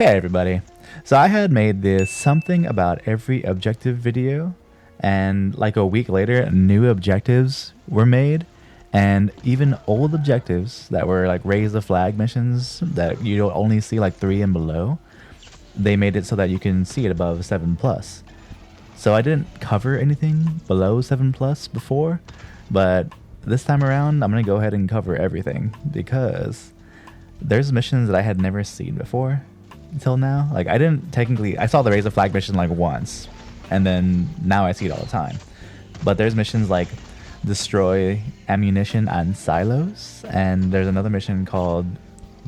Hey everybody, so I had made this something about every objective video, and like a week later new objectives were made, and even old objectives that were like raise the flag missions that you don't only see like 3 and below, they made it so that you can see it above 7+. So I didn't cover anything below 7+ before, but this time around I'm gonna go ahead and cover everything because there's missions that I had never seen before until now. Like I saw the raise the flag mission like once, and then now I see it all the time. But there's missions like destroy ammunition and silos, and there's another mission called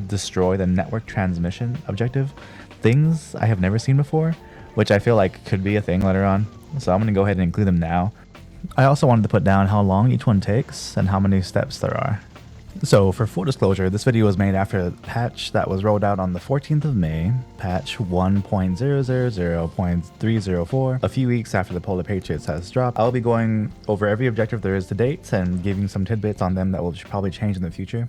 destroy the network transmission objective. Things I have never seen before, which I feel like could be a thing later on. So I'm gonna go ahead and include them now. I also wanted to put down how long each one takes and how many steps there are. So for full disclosure, this video was made after a patch that was rolled out on the 14th of May, patch 1.000.304, a few weeks after the Polar Patriots has dropped. I'll be going over every objective there is to date and giving some tidbits on them that will probably change in the future.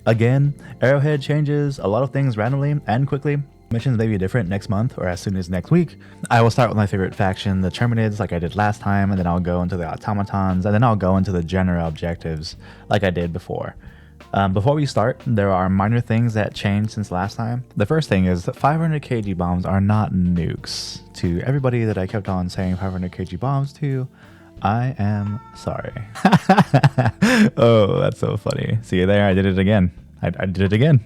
Again, Arrowhead changes a lot of things randomly and quickly. Missions may be different next month or as soon as next week. I will start with my favorite faction, the Terminids, like I did last time, and then I'll go into the Automatons, and then I'll go into the general objectives like I did before. Before we start, there are minor things that changed since last time. The first thing is that 500 kg bombs are not nukes. To everybody that I kept on saying 500 kg bombs to, I am sorry. Oh, that's so funny. See you there, I did it again. I did it again.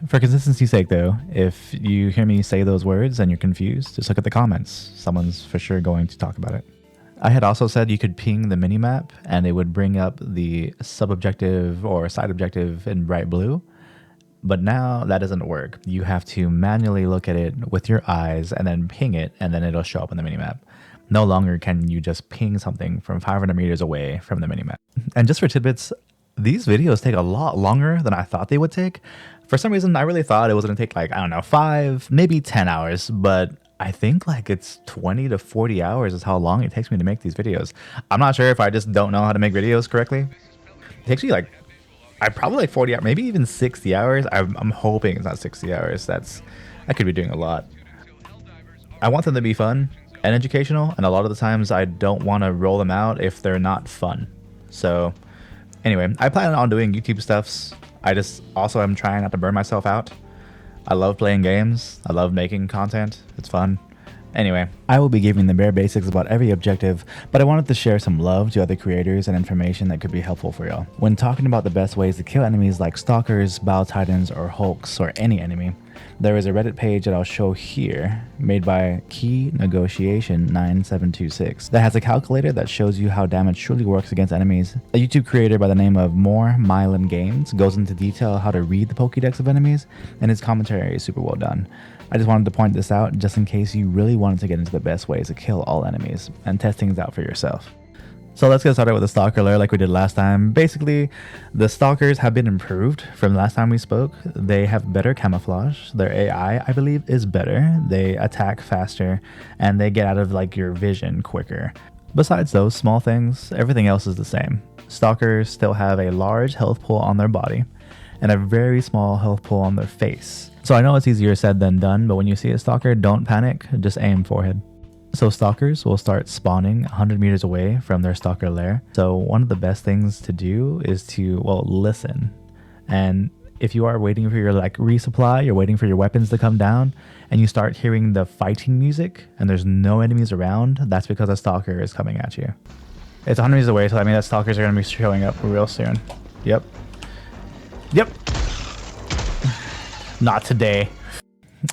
For consistency's sake though, if you hear me say those words and you're confused, just look at the comments. Someone's for sure going to talk about it. I had also said you could ping the minimap and it would bring up the sub-objective or side objective in bright blue, but now that doesn't work. You have to manually look at it with your eyes and then ping it, and then it'll show up in the minimap. No longer can you just ping something from 500 meters away from the minimap. And just for tidbits, these videos take a lot longer than I thought they would take. For some reason, I really thought it was going to take like, I don't know, 5, maybe 10 hours, but I think like it's 20 to 40 hours is how long it takes me to make these videos. I'm not sure if I just don't know how to make videos correctly. It takes me like, probably like 40 hours, maybe even 60 hours. I'm hoping it's not 60 hours. I could be doing a lot. I want them to be fun and educational, and a lot of the times I don't want to roll them out if they're not fun. So anyway, I plan on doing YouTube stuffs. I just also am trying not to burn myself out. I love playing games. I love making content. It's fun. Anyway, I will be giving the bare basics about every objective, but I wanted to share some love to other creators and information that could be helpful for y'all. When talking about the best ways to kill enemies like Stalkers, Bile Titans, or Hulks, or any enemy, there is a Reddit page that I'll show here, made by Key Negotiation 9726, that has a calculator that shows you how damage truly works against enemies. A YouTube creator by the name of Myelin Games goes into detail how to read the Pokedex of enemies, and his commentary is super well done. I just wanted to point this out just in case you really wanted to get into the best ways to kill all enemies and test things out for yourself. So let's get started with the Stalker lair like we did last time. Basically, the Stalkers have been improved from last time we spoke. They have better camouflage. Their AI, I believe, is better. They attack faster, and they get out of like your vision quicker. Besides those small things, everything else is the same. Stalkers still have a large health pool on their body and a very small health pool on their face. So I know it's easier said than done, but when you see a Stalker, don't panic, just aim forehead. So Stalkers will start spawning 100 meters away from their Stalker lair. So one of the best things to do is to, well, listen. And if you are waiting for your like resupply, you're waiting for your weapons to come down, and you start hearing the fighting music and there's no enemies around, that's because a Stalker is coming at you. It's 100 meters away, so I mean that Stalkers are going to be showing up real soon. Yep. Not today.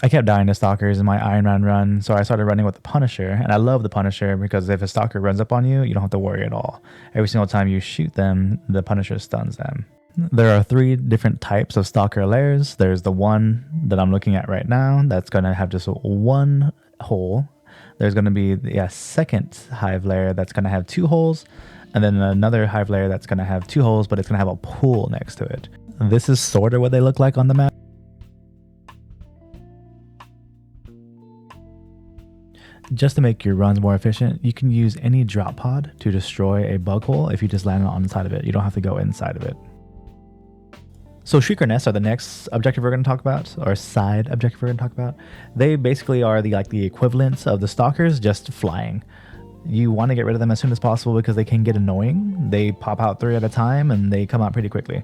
I kept dying to Stalkers in my Iron Man run, so I started running with the Punisher, and I love the Punisher because if a Stalker runs up on you, you don't have to worry at all. Every single time you shoot them, the Punisher stuns them. There are 3 different types of Stalker lairs. There's the one that I'm looking at right now that's going to have just one hole. There's going to be a second hive lair that's going to have 2 holes, and then another hive lair that's going to have 2 holes, but it's going to have a pool next to it. This is sort of what they look like on the map. Just to make your runs more efficient, you can use any drop pod to destroy a bug hole if you just land on the side of it. You don't have to go inside of it. So Shrieker Nests are the next objective we're going to talk about, or side objective we're going to talk about. They basically are the equivalents of the Stalkers, just flying. You want to get rid of them as soon as possible because they can get annoying. They pop out 3 at a time and they come out pretty quickly.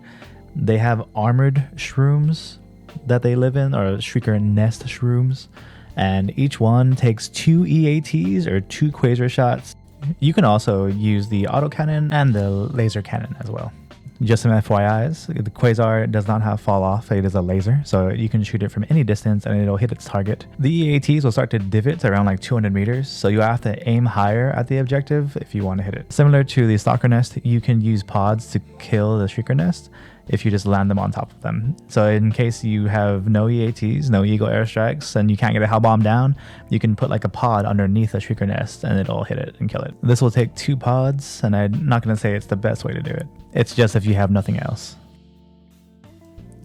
They have armored shrooms that they live in, or Shrieker Nest shrooms, and each one takes 2 EATs or 2 Quasar shots. You can also use the autocannon and the laser cannon as well. Just some FYIs, the Quasar does not have fall off, it is a laser, so you can shoot it from any distance and it'll hit its target. The EATs will start to divot around like 200 meters, so you have to aim higher at the objective if you want to hit it. Similar to the Stalker Nest, you can use pods to kill the Shrieker Nest if you just land them on top of them. So in case you have no EATs, no Eagle airstrikes, and you can't get a Hell Bomb down, you can put like a pod underneath a Shrieker Nest and it'll hit it and kill it. This will take 2 pods, and I'm not going to say it's the best way to do it. It's just if you have nothing else.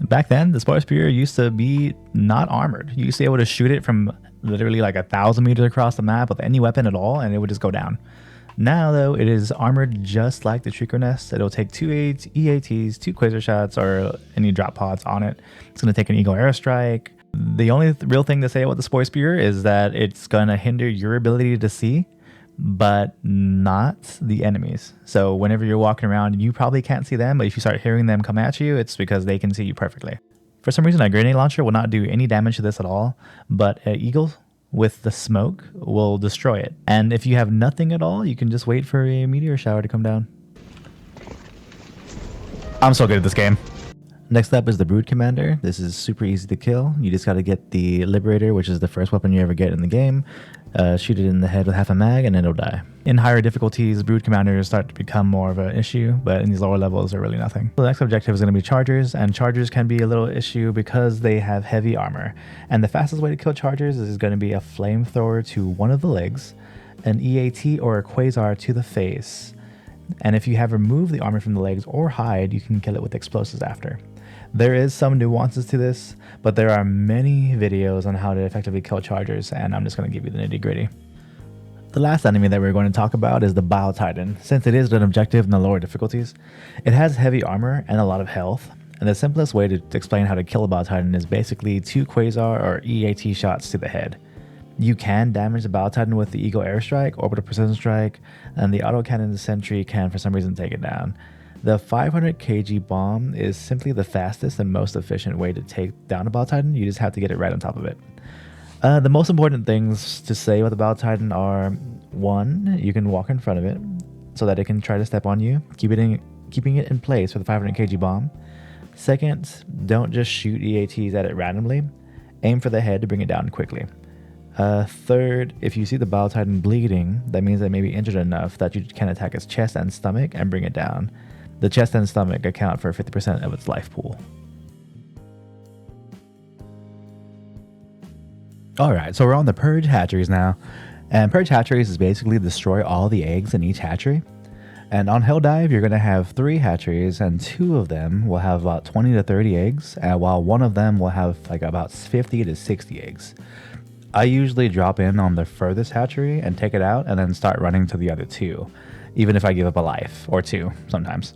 Back then, the Spore Spewer used to be not armored. You used to be able to shoot it from literally like 1,000 meters across the map with any weapon at all, and it would just go down. Now, though, it is armored just like the Shrieker Nest. It'll take 2 EATs, 2 Quasar shots, or any drop pods on it. It's going to take an Eagle airstrike. The only real thing to say about the Spore Spewer is that it's going to hinder your ability to see, but not the enemies. So whenever you're walking around, you probably can't see them, but if you start hearing them come at you, it's because they can see you perfectly. For some reason, a grenade launcher will not do any damage to this at all, but an Eagle with the smoke will destroy it. And if you have nothing at all, you can just wait for a meteor shower to come down. I'm so good at this game. Next up is the Brood Commander. This is super easy to kill. You just got to get the Liberator, which is the first weapon you ever get in the game. Shoot it in the head with half a mag and it'll die. In higher difficulties, Brood Commanders start to become more of an issue, but in these lower levels, they're really nothing. The next objective is going to be Chargers, and Chargers can be a little issue because they have heavy armor. And the fastest way to kill Chargers is going to be a flamethrower to one of the legs, an EAT or a Quasar to the face. And if you have removed the armor from the legs or hide, you can kill it with explosives after. There is some nuances to this, but there are many videos on how to effectively kill Chargers, and I'm just going to give you the nitty-gritty. The last enemy that we're going to talk about is the Bile Titan. Since it is an objective in the lower difficulties, it has heavy armor and a lot of health, and the simplest way to explain how to kill a Bile Titan is basically 2 Quasar or EAT shots to the head. You can damage the Bile Titan with the Eagle airstrike, orbital precision strike, and the autocannon sentry can for some reason take it down. The 500 kg bomb is simply the fastest and most efficient way to take down a Bile Titan. You just have to get it right on top of it. The most important things to say about the Bile Titan are: 1, you can walk in front of it so that it can try to step on you, keeping it in place with the 500 kg bomb. 2nd, don't just shoot EATs at it randomly. Aim for the head to bring it down quickly. 3rd, if you see the Bile Titan bleeding, that means it may be injured enough that you can attack its chest and stomach and bring it down. The chest and stomach account for 50% of its life pool. Alright, so we're on the Purge Hatcheries now. And Purge Hatcheries is basically destroy all the eggs in each hatchery. And on Helldive, you're going to have 3 hatcheries, and 2 of them will have about 20 to 30 eggs, while one of them will have like about 50 to 60 eggs. I usually drop in on the furthest hatchery and take it out and then start running to the other 2, even if I give up a life, or 2 sometimes.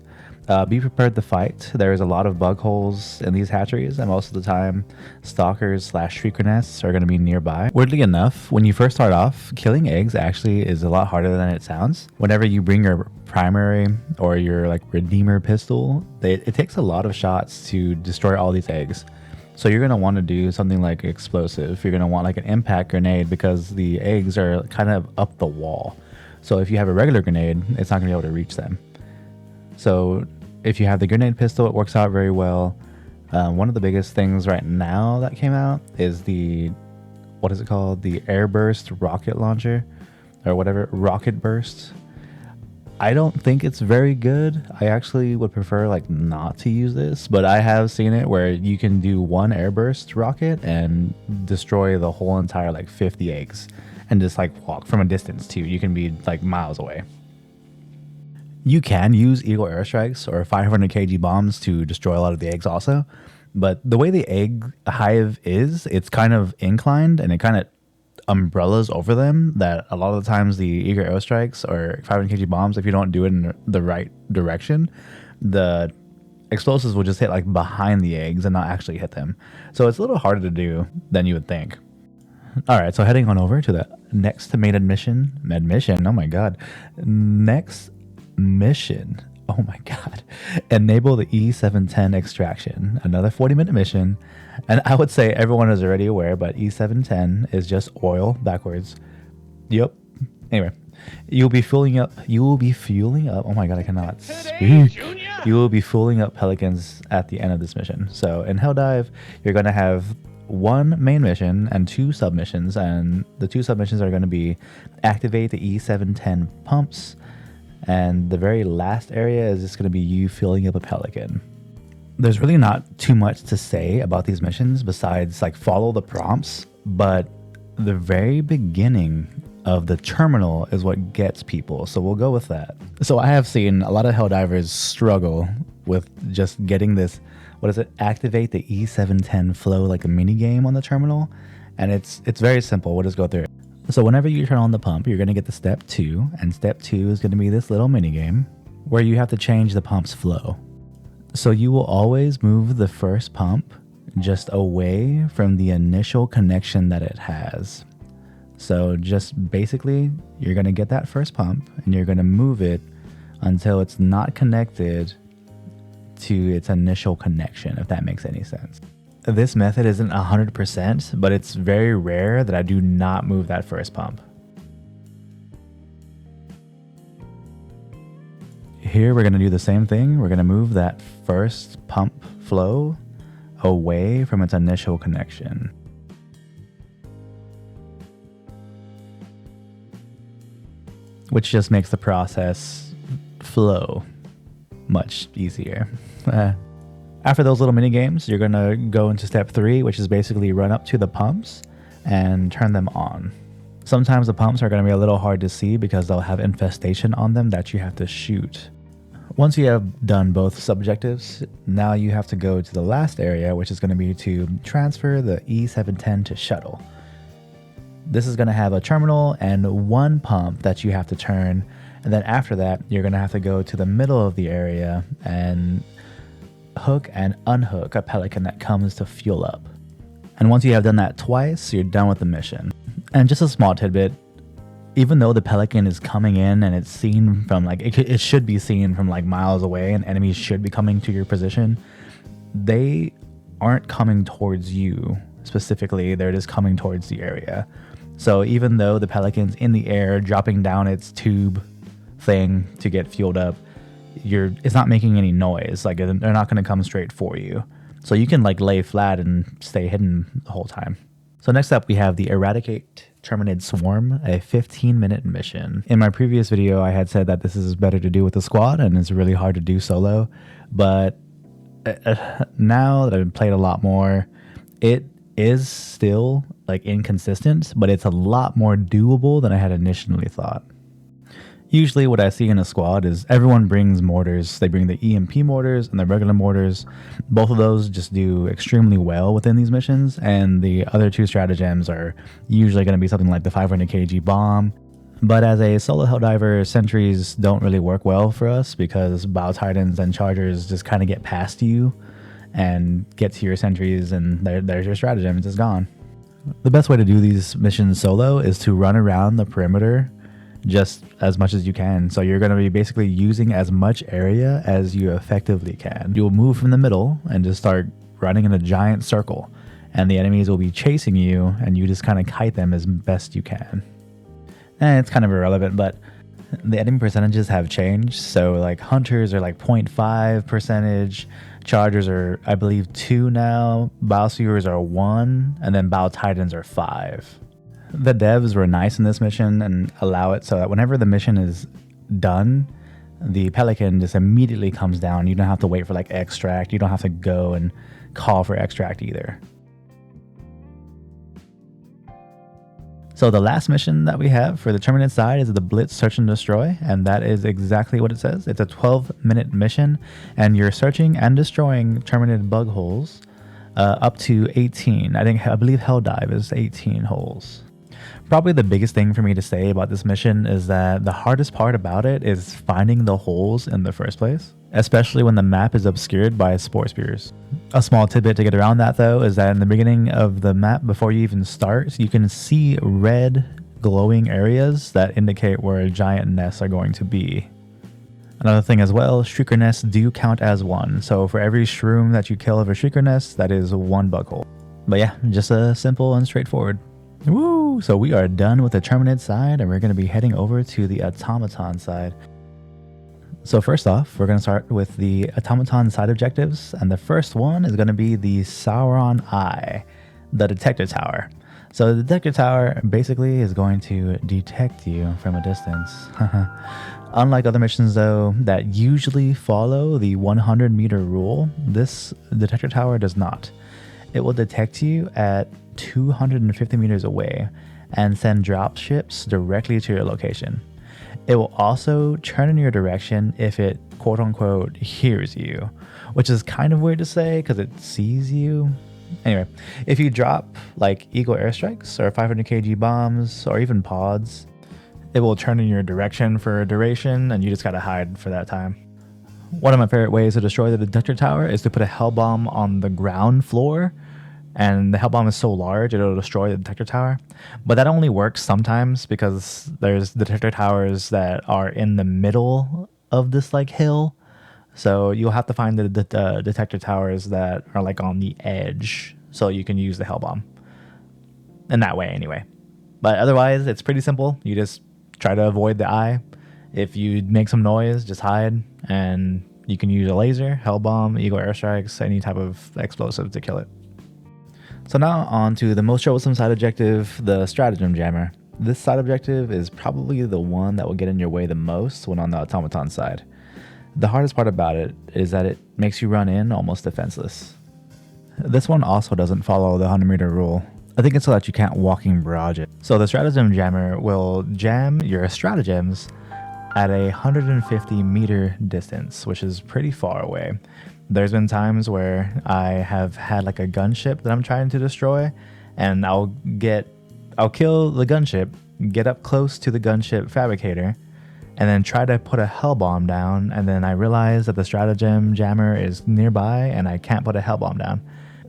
Be prepared to fight. There's a lot of bug holes in these hatcheries, and most of the time, Stalkers / Shrieker Nests are going to be nearby. Weirdly enough, when you first start off, killing eggs actually is a lot harder than it sounds. Whenever you bring your primary or your like Redeemer pistol, it takes a lot of shots to destroy all these eggs. So you're going to want to do something like explosive. You're going to want like an impact grenade because the eggs are kind of up the wall. So if you have a regular grenade, it's not going to be able to reach them. So if you have the grenade pistol, it works out very well. One of the biggest things right now that came out is the, what is it called? The Airburst rocket launcher or whatever, rocket burst. I don't think it's very good. I actually would prefer like not to use this, but I have seen it where you can do 1 airburst rocket and destroy the whole entire like 50 eggs and just like walk from a distance too. You can be like miles away. You can use Eagle airstrikes or 500 kg bombs to destroy a lot of the eggs also, but the way the egg hive is, it's kind of inclined and it kind of umbrellas over them that a lot of the times the Eagle airstrikes or 500 kg bombs, if you don't do it in the right direction, the explosives will just hit like behind the eggs and not actually hit them. So it's a little harder to do than you would think. All right, so heading on over to the next main mission. Oh my god. Next mission. Oh my god. Enable the E710 extraction. Another 40-minute mission. And I would say everyone is already aware, but E710 is just oil backwards. Yep. Anyway, you will be fueling up. Oh my god, I cannot speak. You will be fueling up pelicans at the end of this mission. So in Helldive, you're going to have one main mission and 2 submissions, and the 2 submissions are going to be activate the E710 pumps, and the very last area is just going to be you filling up a pelican. There's really not too much to say about these missions besides like follow the prompts, but the very beginning of the terminal is what gets people, so we'll go with that. So I have seen a lot of Helldivers struggle with just getting this, what is it, activate the E710 flow like a mini game on the terminal, and it's very simple. We'll just go through it. So whenever you turn on the pump, you're going to get the step 2, and step 2 is going to be this little mini game where you have to change the pump's flow. So you will always move the first pump just away from the initial connection that it has. So just basically, you're going to get that first pump and you're going to move it until it's not connected to its initial connection, if that makes any sense. This method isn't 100%, but it's very rare that I do not move that first pump. Here we're going to do the same thing. We're going to move that first pump flow away from its initial connection. Which just makes the process flow much easier. After those little mini games, you're going to go into step 3, which is basically run up to the pumps and turn them on. Sometimes the pumps are going to be a little hard to see because they'll have infestation on them that you have to shoot. Once you have done both subjectives, now you have to go to the last area, which is going to be to transfer the E710 to shuttle. This is going to have a terminal and 1 pump that you have to turn, and then after that you're going to have to go to the middle of the area and hook and unhook a pelican that comes to fuel up. And once you have done that twice, you're done with the mission. And just a small tidbit, even though the pelican is coming in and it's seen from like, it should be seen from like miles away and enemies should be coming to your position, they aren't coming towards you specifically, they're just coming towards the area. So even though the pelican's in the air dropping down its tube thing to get fueled up, it's not making any noise. Like they're not going to come straight for you. So you can like lay flat and stay hidden the whole time. So next up we have the Eradicate Terminid Swarm, a 15-minute mission. In my previous video I had said that this is better to do with a squad and it's really hard to do solo, but now that I've played a lot more, it is still like inconsistent, but it's a lot more doable than I had initially thought. Usually what I see in a squad is everyone brings mortars. They bring the EMP mortars and the regular mortars. Both of those just do extremely well within these missions, and the other 2 stratagems are usually going to be something like the 500 kg bomb. But as a solo Helldiver, sentries don't really work well for us because Bile Titans and Chargers just kind of get past you and get to your sentries, and there's your stratagem, it's just gone. The best way to do these missions solo is to run around the perimeter just as much as you can. So you're going to be basically using as much area as you effectively can. You'll move from the middle and just start running in a giant circle, and the enemies will be chasing you, and you just kind of kite them as best you can. And it's kind of irrelevant, but the enemy percentages have changed. So like hunters are like 0.5%, chargers are I believe 2 now, Bile Spewers are 1, and then Bile Titans are 5. The devs were nice in this mission and allow it so that whenever the mission is done, the pelican just immediately comes down. You don't have to wait for like extract. You don't have to go and call for extract either. So the last mission that we have for the Terminate side is the Blitz Search and Destroy, and that is exactly what it says. It's a 12-minute mission, and you're searching and destroying Terminate bug holes up to 18. I believe Helldive is 18 holes. Probably the biggest thing for me to say about this mission is that the hardest part about it is finding the holes in the first place, especially when the map is obscured by Spore Spewers. A small tidbit to get around that though is that in the beginning of the map, before you even start, you can see red glowing areas that indicate where giant nests are going to be. Another thing as well, Shrieker Nests do count as one, so for every shroom that you kill of a Shrieker Nest, that is one bug hole. But yeah, just a simple and straightforward. Woo! So we are done with the Terminate side, and we're going to be heading over to the Automaton side. So first off, we're going to start with the Automaton side objectives, and the first one is going to be the Sauron Eye, the Detector Tower. So the Detector Tower basically is going to detect you from a distance. Unlike other missions though, that usually follow the 100 meter rule, this Detector Tower does not. It will detect you at 250 meters away and send drop ships directly to your location. It will also turn in your direction if it quote unquote hears you, which is kind of weird to say because it sees you. Anyway, if you drop like Eagle airstrikes or 500 kg bombs or even pods, it will turn in your direction for a duration and you just gotta hide for that time. One of my favorite ways to destroy the Detector Tower is to put a Hell Bomb on the ground floor, and the Hell Bomb is so large it'll destroy the Detector Tower. But that only works sometimes because there's Detector Towers that are in the middle of this like hill. So you'll have to find the Detector Towers that are like on the edge so you can use the Hell Bomb. In that way anyway. But otherwise it's pretty simple. You just try to avoid the eye. If you make some noise, just hide, and you can use a laser, Hell Bomb, Eagle airstrikes, any type of explosive to kill it. So now on to the most troublesome side objective, the Strategem Jammer. This side objective is probably the one that will get in your way the most when on the Automaton side. The hardest part about it is that it makes you run in almost defenseless. This one also doesn't follow the 100 meter rule. I think it's so that you can't walking barrage it. So the Strategem Jammer will jam your stratagems at a 150 meter distance, which is pretty far away. There's been times where I have had like a gunship that I'm trying to destroy, and I'll kill the gunship, get up close to the gunship fabricator, and then try to put a Hell Bomb down, and then I realize that the Strategem Jammer is nearby and I can't put a Hell Bomb down.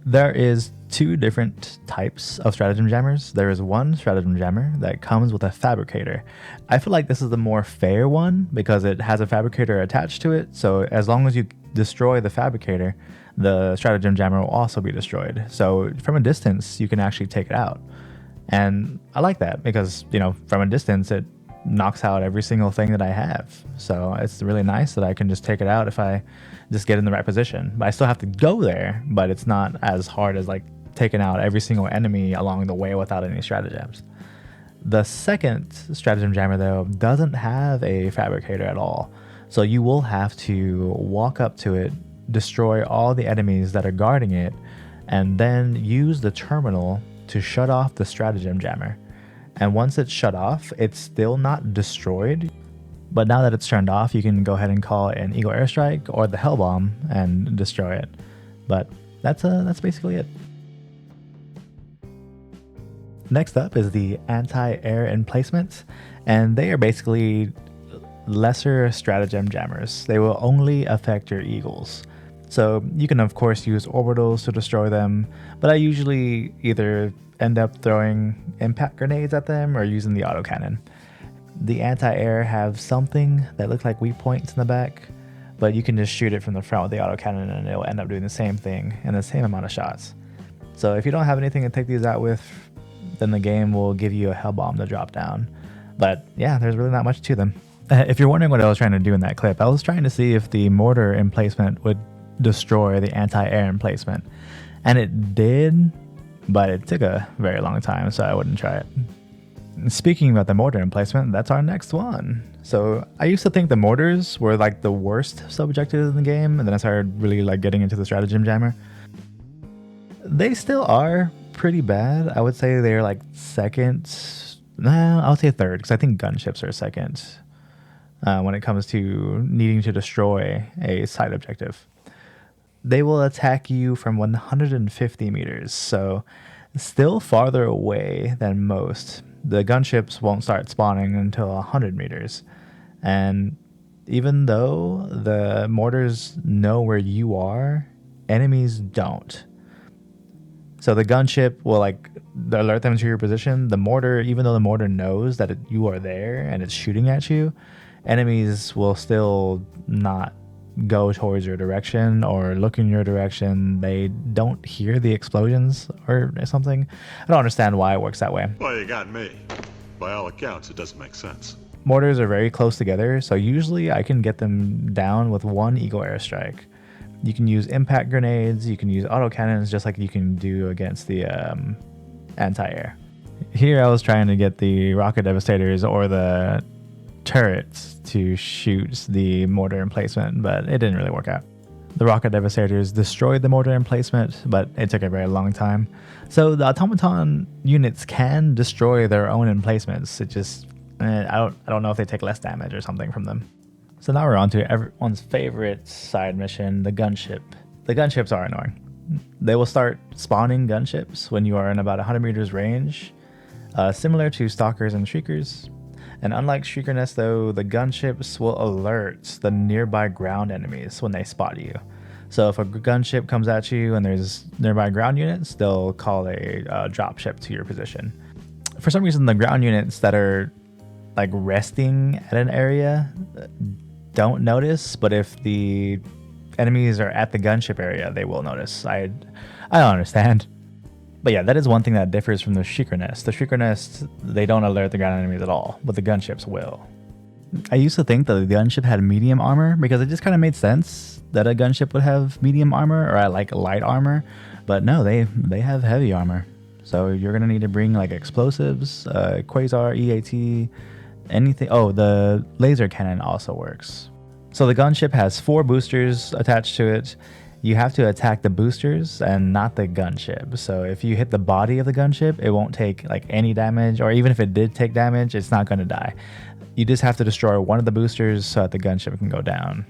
There is two different types of Strategem Jammers. There is one Strategem Jammer that comes with a fabricator. I feel like this is the more fair one because it has a fabricator attached to it, so as long as you destroy the fabricator, the Strategem Jammer will also be destroyed. So from a distance, you can actually take it out. And I like that because, you know, from a distance, it knocks out every single thing that I have. So it's really nice that I can just take it out if I just get in the right position. But I still have to go there, but it's not as hard as like taking out every single enemy along the way without any stratagems. The second Strategem Jammer though doesn't have a fabricator at all. So you will have to walk up to it, destroy all the enemies that are guarding it, and then use the terminal to shut off the Strategem Jammer. And once it's shut off, it's still not destroyed. But now that it's turned off, you can go ahead and call an Eagle airstrike or the Hell Bomb and destroy it. But that's basically it. Next up is the Anti-Air Emplacement, and they are basically lesser Strategem Jammers. They will only affect your Eagles. So you can of course use orbitals to destroy them, but I usually either end up throwing impact grenades at them or using the autocannon. The anti-air have something that looks like weak points in the back, but you can just shoot it from the front with the autocannon and it'll end up doing the same thing and the same amount of shots. So if you don't have anything to take these out with, then the game will give you a Hell Bomb to drop down. But yeah, there's really not much to them. If you're wondering what I was trying to do in that clip, I was trying to see if the mortar emplacement would destroy the anti-air emplacement, and it did, but it took a very long time, so I wouldn't try it. Speaking about the mortar emplacement, that's our next one. So I used to think the mortars were like the worst sub-objectives in the game, and then I started really like getting into the Strategem Jammer. They still are pretty bad. I would say they're like second. No, I would say third, because I think gunships are second when it comes to needing to destroy a side objective. They will attack you from 150 meters. So Still farther away than most. The gunships won't start spawning until 100 meters. And even though the mortars know where you are, enemies don't. So the gunship will like alert them to your position. The mortar, even though the mortar knows that you are there and it's shooting at you, enemies will still not go towards your direction or look in your direction. They don't hear the explosions or something. I don't understand why it works that way. Well, you got me. By all accounts, it doesn't make sense. Mortars are very close together, so usually I can get them down with one Eagle Airstrike. You can use impact grenades, you can use autocannons just like you can do against the anti-air. Here I was trying to get the rocket devastators or the turrets to shoot the mortar emplacement, but it didn't really work out. The rocket devastators destroyed the mortar emplacement, but it took a very long time. So the automaton units can destroy their own emplacements. It just, I don't know if they take less damage or something from them. So now we're on to everyone's favorite side mission, the gunship. The gunships are annoying. They will start spawning gunships when you are in about 100 meters range, similar to Stalkers and Shriekers. And unlike Shrieker Nest though, the gunships will alert the nearby ground enemies when they spot you. So if a gunship comes at you and there's nearby ground units, they'll call a dropship to your position. For some reason, the ground units that are like resting at an area don't notice, but if the enemies are at the gunship area, they will notice. I don't understand. But yeah, that is one thing that differs from the Shrieker Nest. The Shrieker Nest, they don't alert the ground enemies at all, but the gunships will. I used to think that the gunship had medium armor because it just kind of made sense that a gunship would have medium armor or like light armor, but no, they have heavy armor. So you're gonna need to bring like explosives, quasar, EAT, anything. Oh, the laser cannon also works. So the gunship has 4 boosters attached to it. You have to attack the boosters and not the gunship. So if you hit the body of the gunship, it won't take like any damage, or even if it did take damage, it's not going to die. You just have to destroy one of the boosters so that the gunship can go down.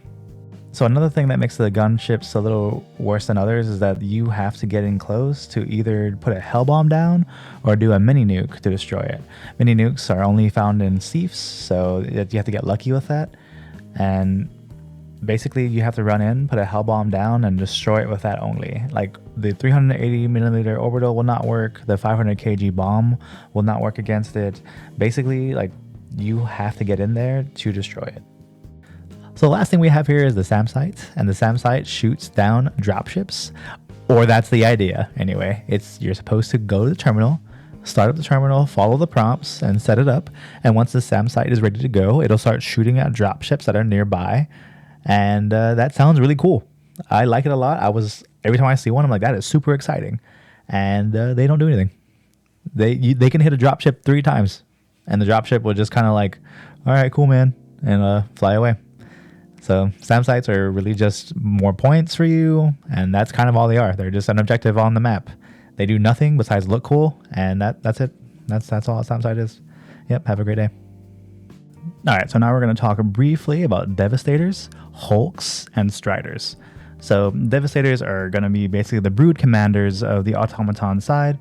So another thing that makes the gunships a little worse than others is that you have to get in close to either put a hell bomb down or do a mini nuke to destroy it. Mini nukes are only found in SEAFs, so you have to get lucky with that. And basically you have to run in, put a hell bomb down, and destroy it with that only. Like the 380mm orbital will not work, the 500 kg bomb will not work against it. Basically, like, you have to get in there to destroy it. So the last thing we have here is the SAM site, and the SAM site shoots down dropships, or that's the idea anyway. You're supposed to go to the terminal, start up the terminal, follow the prompts, and set it up. And once the SAM site is ready to go, it'll start shooting at dropships that are nearby. And that sounds really cool. I like it a lot. Every time I see one, I'm like, that is super exciting. And they don't do anything. They can hit a dropship 3 times, and the dropship will just kind of like, all right, cool, man, and fly away. So SAM sites are really just more points for you, and that's kind of all they are. They're just an objective on the map. They do nothing besides look cool, and that's it. That's all a SAM site is. Yep, have a great day. All right, so now we're going to talk briefly about Devastators, Hulks, and Striders. So Devastators are going to be basically the brood commanders of the automaton side.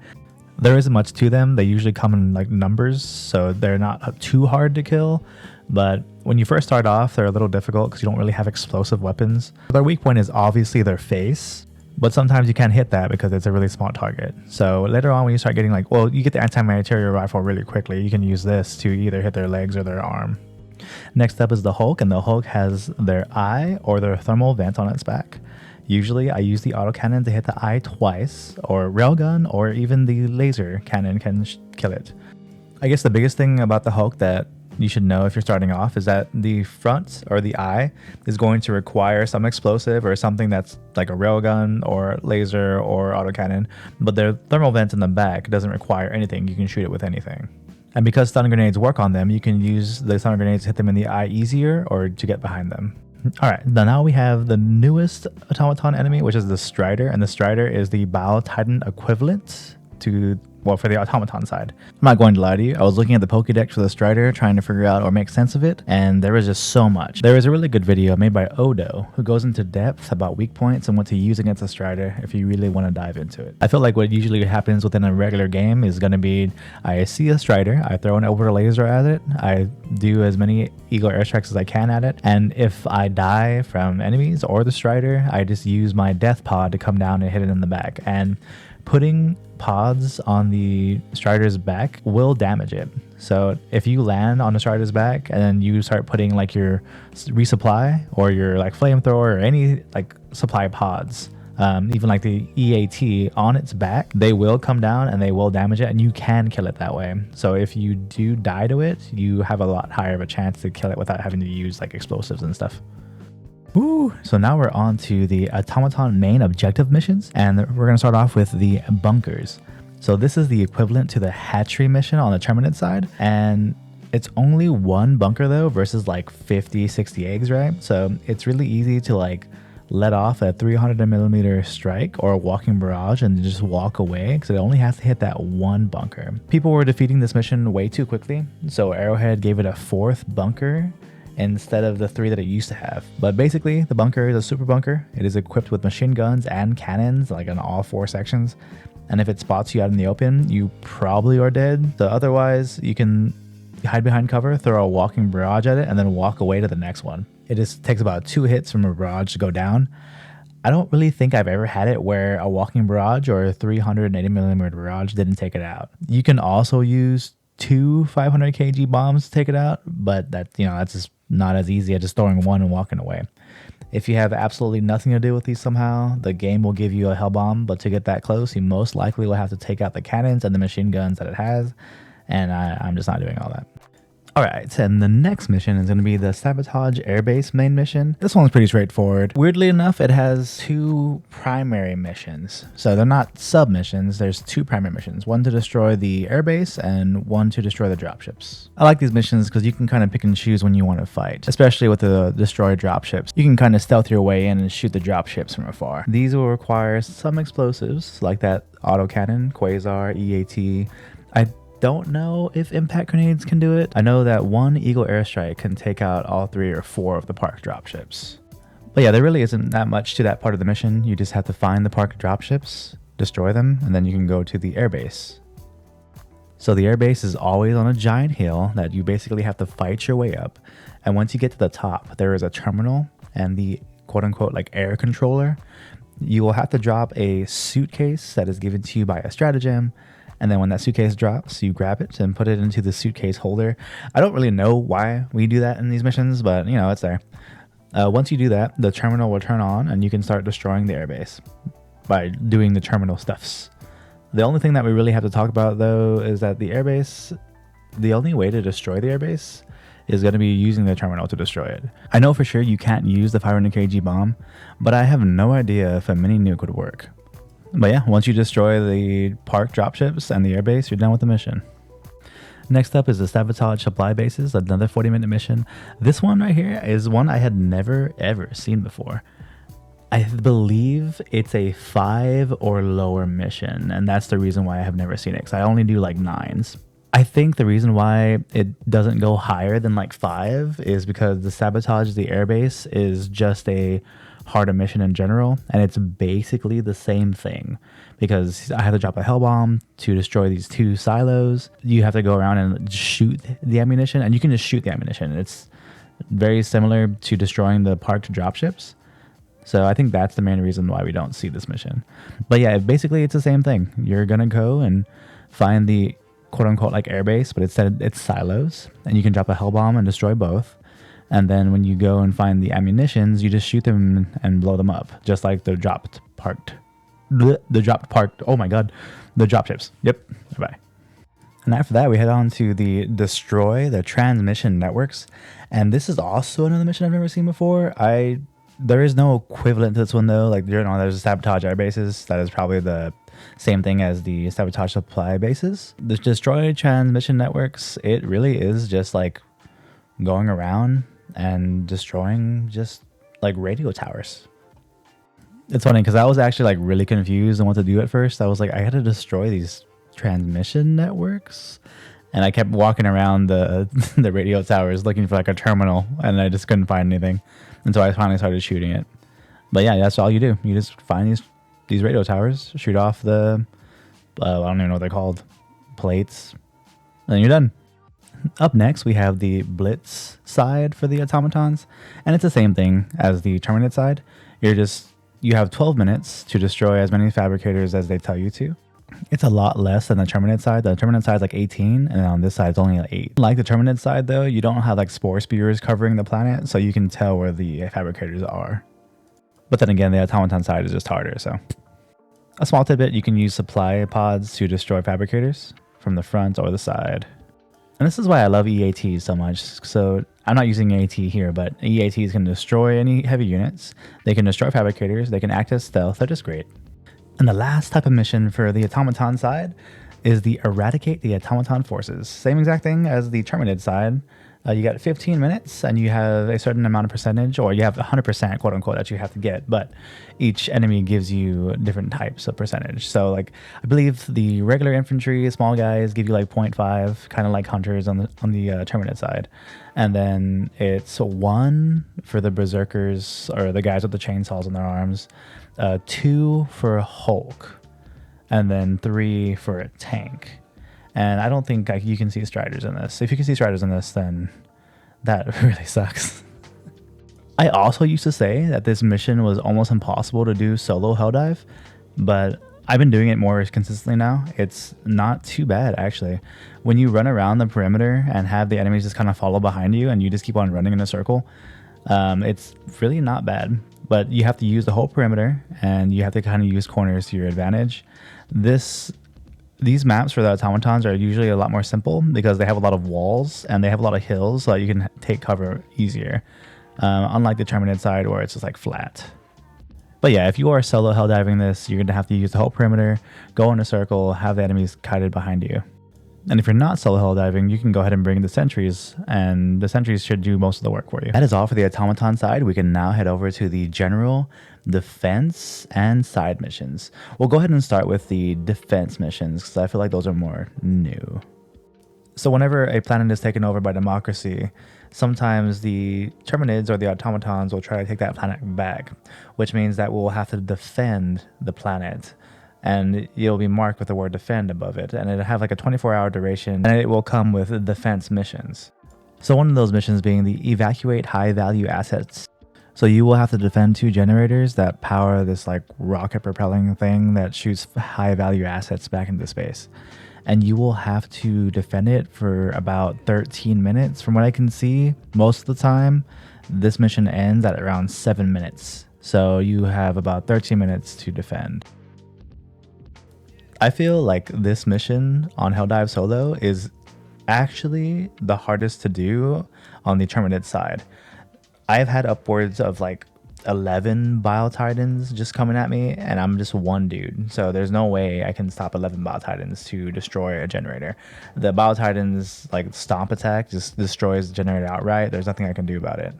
There isn't much to them. They usually come in like numbers, so they're not too hard to kill. But when you first start off, they're a little difficult because you don't really have explosive weapons. Their weak point is obviously their face, but sometimes you can't hit that because it's a really small target. So later on, when you start getting like, well, you get the anti-material rifle really quickly. You can use this to either hit their legs or their arm. Next up is the Hulk, and the Hulk has their eye or their thermal vent on its back. Usually I use the autocannon to hit the eye twice, or railgun, or even the laser cannon can kill it. I guess the biggest thing about the Hulk that you should know if you're starting off is that the front or the eye is going to require some explosive or something that's like a railgun or laser or autocannon, but their thermal vent in the back doesn't require anything. You can shoot it with anything. And because stun grenades work on them, you can use the stun grenades to hit them in the eye easier or to get behind them. All right, now we have the newest automaton enemy, which is the Strider, and the Strider is the Bile Titan equivalent, for the automaton side. I'm not going to lie to you. I was looking at the Pokedex for the Strider, trying to figure out or make sense of it, and there was just so much. There was a really good video made by OhDough who goes into depth about weak points and what to use against a Strider if you really want to dive into it. I feel like what usually happens within a regular game is going to be, I see a Strider, I throw an over laser at it, I do as many Eagle airstrikes as I can at it, and if I die from enemies or the Strider, I just use my death pod to come down and hit it in the back. And putting pods on the Strider's back will damage it. So if you land on the Strider's back and then you start putting like your resupply or your like flamethrower or any like supply pods, even like the EAT on its back, they will come down and they will damage it, and you can kill it that way. So if you do die to it, you have a lot higher of a chance to kill it without having to use like explosives and stuff. Ooh, so now we're on to the automaton main objective missions, and we're going to start off with the bunkers. So this is the equivalent to the hatchery mission on the Terminate side, and it's only one bunker though versus like 50, 60 eggs, right? So it's really easy to like let off a 300mm strike or a walking barrage and just walk away, because it only has to hit that one bunker. People were defeating this mission way too quickly, so Arrowhead gave it a 4th bunker instead of the 3 that it used to have. But basically, the bunker is a super bunker. It is equipped with machine guns and cannons, like in all 4 sections. And if it spots you out in the open, you probably are dead. So otherwise, you can hide behind cover, throw a walking barrage at it, and then walk away to the next one. It just takes about 2 hits from a barrage to go down. I don't really think I've ever had it where a walking barrage or a 380mm barrage didn't take it out. You can also use 2 500 kg bombs to take it out, but that's just not as easy as just throwing one and walking away. If you have absolutely nothing to do with these somehow, the game will give you a hell bomb, but to get that close, you most likely will have to take out the cannons and the machine guns that it has, and I'm just not doing all that. Alright, and the next mission is going to be the Sabotage Airbase main mission. This one's pretty straightforward. Weirdly enough, it has 2 primary missions. So they're not sub-missions, there's 2 primary missions. One to destroy the airbase and one to destroy the dropships. I like these missions because you can kind of pick and choose when you want to fight. Especially with the destroy dropships. You can kind of stealth your way in and shoot the dropships from afar. These will require some explosives, like that autocannon, Quasar, EAT. I don't know if impact grenades can do it. I know that one Eagle airstrike can take out all 3 or 4 of the park dropships. But yeah, there really isn't that much to that part of the mission. You just have to find the park dropships, destroy them, and then you can go to the airbase. So the airbase is always on a giant hill that you basically have to fight your way up. And once you get to the top, there is a terminal and the quote-unquote like air controller. You will have to drop a suitcase that is given to you by a stratagem. And then when that suitcase drops, you grab it and put it into the suitcase holder. I don't really know why we do that in these missions, but it's there. Once you do that, the terminal will turn on and you can start destroying the airbase by doing the terminal stuffs. The only thing that we really have to talk about though is that the airbase, the only way to destroy the airbase is going to be using the terminal to destroy it. I know for sure you can't use the 500 kg bomb, but I have no idea if a mini nuke would work. But yeah, once you destroy the park dropships and the airbase, you're done with the mission. Next up is the Sabotage Supply Bases, another 40-minute mission. This one right here is one I had never ever seen before. I believe it's a 5 or lower mission, and that's the reason why I have never seen it, because I only do like 9s. I think the reason why it doesn't go higher than like 5 is because the Sabotage the Airbase is just a harder mission in general, and it's basically the same thing, because I have to drop a hell bomb to destroy these 2 silos. You have to go around and shoot the ammunition, and you can just shoot the ammunition. It's very similar to destroying the parked dropships. So I think that's the main reason why we don't see this mission. But yeah, basically it's the same thing. You're gonna go and find the quote-unquote like airbase, but instead it's silos, and you can drop a hell bomb and destroy both. And then when you go and find the ammunitions, you just shoot them and blow them up, just like the dropped parked. Oh my god, the dropships. Yep. Bye. And after that, we head on to the destroy the transmission networks, and this is also another mission I've never seen before. There is no equivalent to this one though. Like there's a Sabotage Airbases. That is probably the same thing as the Sabotage Supply Bases. The destroy transmission networks, it really is just like going around and destroying just like radio towers. It's funny because I was actually like really confused on what to do at first. I was like, I had to destroy these transmission networks, and I kept walking around the the radio towers looking for like a terminal, and I just couldn't find anything until I finally started shooting it. But yeah, that's all you do. You just find these radio towers, shoot off the I don't even know what they're called, plates, and then you're done. Up next, we have the Blitz side for the automatons, and it's the same thing as the Terminate side. You have 12 minutes to destroy as many fabricators as they tell you to. It's a lot less than the Terminate side. The Terminate side is like 18, and on this side it's only like 8. Like the Terminate side though, you don't have like Spore Spewers covering the planet, so you can tell where the fabricators are. But then again, the automaton side is just harder, so. A small tidbit, you can use supply pods to destroy fabricators from the front or the side. And this is why I love EATs so much. So I'm not using EAT here, but EATs can destroy any heavy units. They can destroy fabricators. They can act as stealth. They're just great. And the last type of mission for the automaton side is the Eradicate the Automaton Forces. Same exact thing as the Terminid side. You got 15 minutes and you have a certain amount of percentage, or you have 100% quote unquote that you have to get, but each enemy gives you different types of percentage. So like, I believe the regular infantry, small guys give you like 0.5, kind of like hunters on the Terminate side. And then it's 1 for the berserkers or the guys with the chainsaws on their arms, 2 for Hulk, and then 3 for a tank. And I don't think you can see Striders in this. If you can see Striders in this, then that really sucks. I also used to say that this mission was almost impossible to do solo Helldive, but I've been doing it more consistently now. It's not too bad, actually. When you run around the perimeter and have the enemies just kind of follow behind you and you just keep on running in a circle, it's really not bad. But you have to use the whole perimeter and you have to kind of use corners to your advantage. These maps for the automatons are usually a lot more simple because they have a lot of walls and they have a lot of hills, so that you can take cover easier. Unlike the Terminate side where it's just like flat. But yeah, if you are solo helldiving this, you're going to have to use the whole perimeter, go in a circle, have the enemies kited behind you. And if you're not solo helldiving, you can go ahead and bring the sentries, and the sentries should do most of the work for you. That is all for the automaton side. We can now head over to the general, defense, and side missions. We'll go ahead and start with the defense missions because I feel like those are more new. So whenever a planet is taken over by democracy, sometimes the Terminids or the automatons will try to take that planet back, which means that we'll have to defend the planet. And you'll be marked with the word defend above it, and it'll have like a 24-hour duration, and it will come with defense missions. So one of those missions being the evacuate high value assets. So you will have to defend 2 generators that power this like rocket propelling thing that shoots high value assets back into space. And you will have to defend it for about 13 minutes. From what I can see, most of the time, this mission ends at around 7 minutes. So you have about 13 minutes to defend. I feel like this mission on Helldive Solo is actually the hardest to do on the Terminate side. I've had upwards of like 11 Bile Titans just coming at me, and I'm just one dude. So there's no way I can stop 11 Bile Titans to destroy a generator. The Bile Titans like stomp attack just destroys the generator outright. There's nothing I can do about it.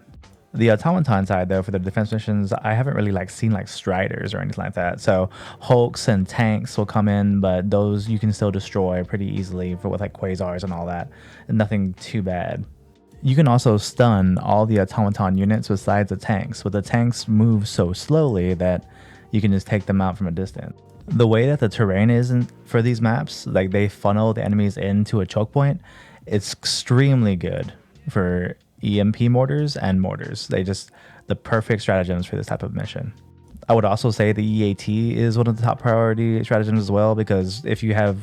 The automaton side though, for the defense missions, I haven't really like seen like Striders or anything like that. So Hulks and tanks will come in, but those you can still destroy pretty easily with like quasars and all that. Nothing too bad. You can also stun all the automaton units besides the tanks, but the tanks move so slowly that you can just take them out from a distance. The way that the terrain is for these maps, like they funnel the enemies into a choke point, it's extremely good for EMP mortars and mortars. The perfect stratagems for this type of mission. I would also say the EAT is one of the top priority stratagems as well, because if you have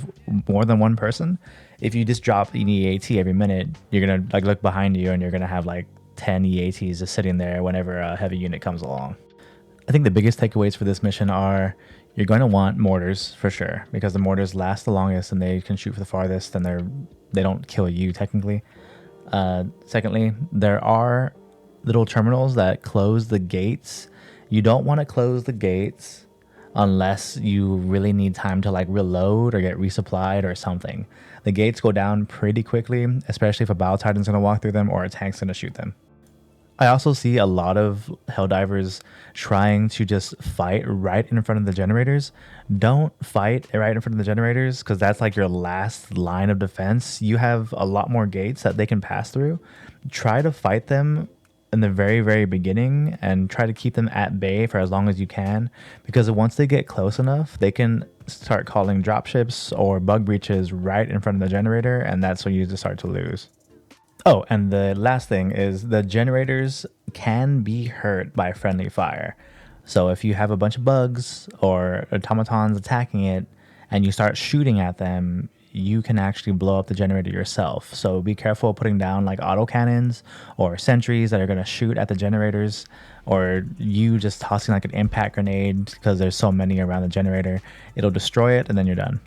more than one person, if you just drop an EAT every minute, you're gonna like look behind you and you're gonna have like 10 EATs just sitting there whenever a heavy unit comes along. I think the biggest takeaways for this mission are you're going to want mortars for sure, because the mortars last the longest and they can shoot for the farthest, and they don't kill you technically. Secondly, there are little terminals that close the gates. You don't want to close the gates unless you really need time to like reload or get resupplied or something. The gates go down pretty quickly, especially if a Bile Titan's going to walk through them or a tank's going to shoot them. I also see a lot of Helldivers trying to just fight right in front of the generators. Don't fight right in front of the generators because that's like your last line of defense. You have a lot more gates that they can pass through. Try to fight them in the very, very beginning and try to keep them at bay for as long as you can, because once they get close enough, they can start calling dropships or bug breaches right in front of the generator, and that's when you just start to lose. Oh, and the last thing is the generators can be hurt by friendly fire. So if you have a bunch of bugs or automatons attacking it and you start shooting at them, you can actually blow up the generator yourself. So be careful putting down like autocannons or sentries that are going to shoot at the generators, or you just tossing like an impact grenade because there's so many around the generator. It'll destroy it and then you're done.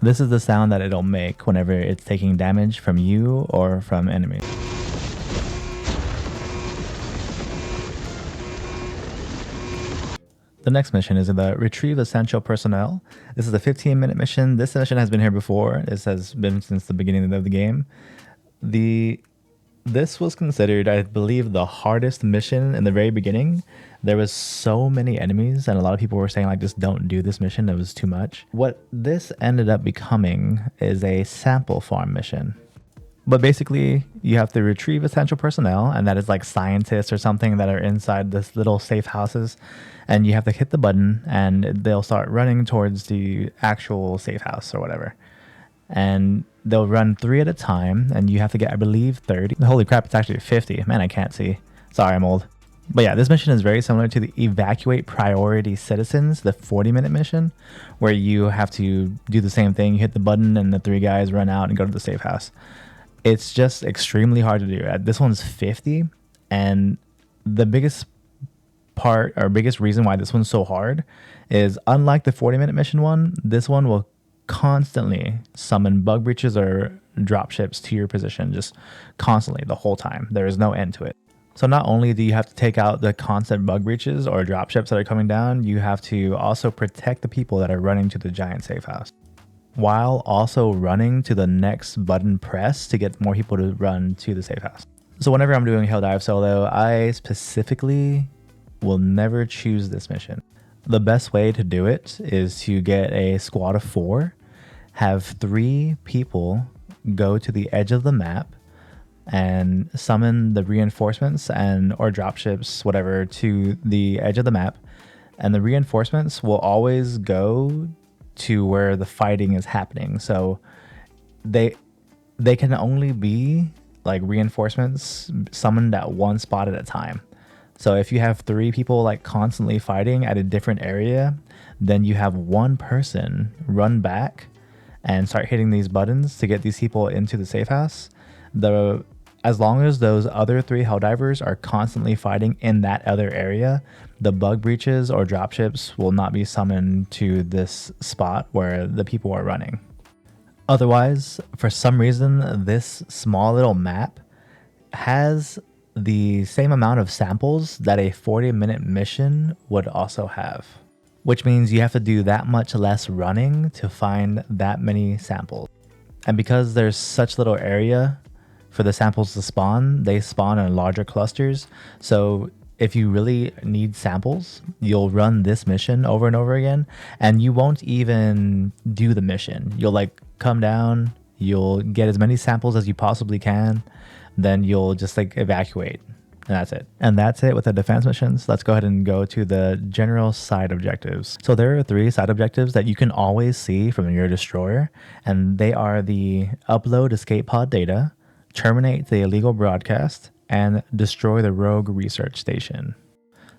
This is the sound that it'll make whenever it's taking damage from you or from enemies. The next mission is the Retrieve Essential Personnel. This is a 15-minute mission. This mission has been here before. This has been since the beginning of the game. This was considered, I believe, the hardest mission in the very beginning. There was so many enemies, and a lot of people were saying, like, just don't do this mission. It was too much. What this ended up becoming is a sample farm mission. But basically, you have to retrieve essential personnel, and that is like scientists or something that are inside this little safe houses. And you have to hit the button, and they'll start running towards the actual safe house or whatever. And they'll run 3 at a time, and you have to get, I believe, 30. Holy crap, it's actually 50. Man, I can't see. Sorry, I'm old. But yeah, this mission is very similar to the Evacuate Priority Citizens, the 40-minute mission, where you have to do the same thing. You hit the button, and the 3 guys run out and go to the safe house. It's just extremely hard to do. This one's 50, and the biggest part or biggest reason why this one's so hard is, unlike the 40-minute mission one, this one will constantly summon bug breaches or dropships to your position, just constantly the whole time. There is no end to it. So not only do you have to take out the constant bug breaches or dropships that are coming down, you have to also protect the people that are running to the giant safe house, while also running to the next button press to get more people to run to the safe house. So whenever I'm doing Helldive solo, I specifically will never choose this mission. The best way to do it is to get a squad of 4, have 3 people go to the edge of the map and summon the reinforcements or dropships, whatever, to the edge of the map. And the reinforcements will always go to where the fighting is happening. So they can only be like reinforcements summoned at one spot at a time. So if you have 3 people like constantly fighting at a different area, then you have one person run back and start hitting these buttons to get these people into the safe house. As long as those other 3 Helldivers are constantly fighting in that other area, the bug breaches or dropships will not be summoned to this spot where the people are running. Otherwise, for some reason, this small little map has the same amount of samples that a 40-minute mission would also have, which means you have to do that much less running to find that many samples. And because there's such little area for the samples to spawn, they spawn in larger clusters. So if you really need samples, you'll run this mission over and over again, and you won't even do the mission. You'll like come down, you'll get as many samples as you possibly can, then you'll just like evacuate, and that's it. And that's it with the defense missions. Let's go ahead and go to the general side objectives. So there are 3 side objectives that you can always see from your destroyer, and they are the upload escape pod data, terminate the illegal broadcast, and destroy the rogue research station.